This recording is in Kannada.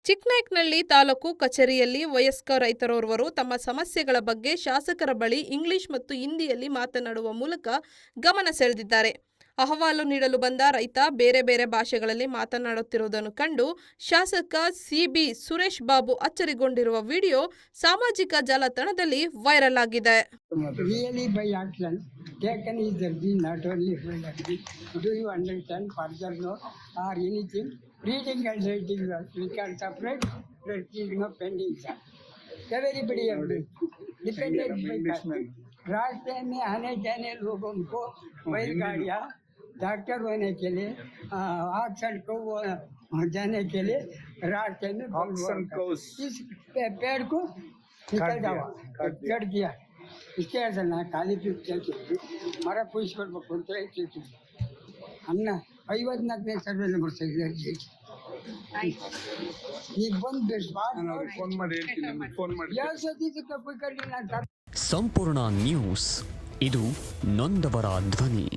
ಚಿಕ್ಕನಾಯಕನಹಳ್ಳಿ ತಾಲೂಕು ಕಚೇರಿಯಲ್ಲಿ ವಯಸ್ಕ ರೈತರೋರ್ವರು ತಮ್ಮ ಸಮಸ್ಯೆಗಳ ಬಗ್ಗೆ ಶಾಸಕರ ಬಳಿ ಇಂಗ್ಲಿಷ್ ಮತ್ತು ಹಿಂದಿಯಲ್ಲಿ ಮಾತನಾಡುವ ಮೂಲಕ ಗಮನ ಸೆಳೆದಿದ್ದಾರೆ. ಅಹವಾಲು ನೀಡಲು ಬಂದ ರೈತ ಬೇರೆ ಬೇರೆ ಭಾಷೆಗಳಲ್ಲಿ ಮಾತನಾಡುತ್ತಿರುವುದನ್ನು ಕಂಡು ಶಾಸಕ ಸಿಬಿ ಸುರೇಶ್ ಬಾಬು ಅಚ್ಚರಿಗೊಂಡಿರುವ ವಿಡಿಯೋ ಸಾಮಾಜಿಕ ಜಾಲತಾಣದಲ್ಲಿ ವೈರಲ್ ಆಗಿದೆ. Really by action taken is the be not only for that. Do you understand further no or anything? Reading and writing we can separate. There is no pending. Everybody have dependent by रास्ते में आने जाने लोगों को बैलगाड़ियाँ डॉक्टर होने के लिए ऑक्सीजन को जाने के लिए रास्ते में इस पेड़ को निकल जाओ चढ़ दिया इसके ऐसा ना खाली ಮರ ಕುಯಿಸ್ಕೊಳ್ಬೇಕು ಅಂತ ಹೇಳ್ತಿರ್ತೀವಿ. ಅನ್ನ 54ನೇ ಸರ್ವೆಲ್ಲಿ ಬರ್ತಿದ್ದೆ ಈಗ ಬಂದು ಫೋನ್ ಮಾಡಿ ಯಾವ ಸತಿ ತಪ್ಪು ಕಟ್ಟಿ ನಾನು ಸಂಪೂರ್ಣ ನ್ಯೂಸ್ ಇದು ನೊಂದವರ ಧ್ವನಿ.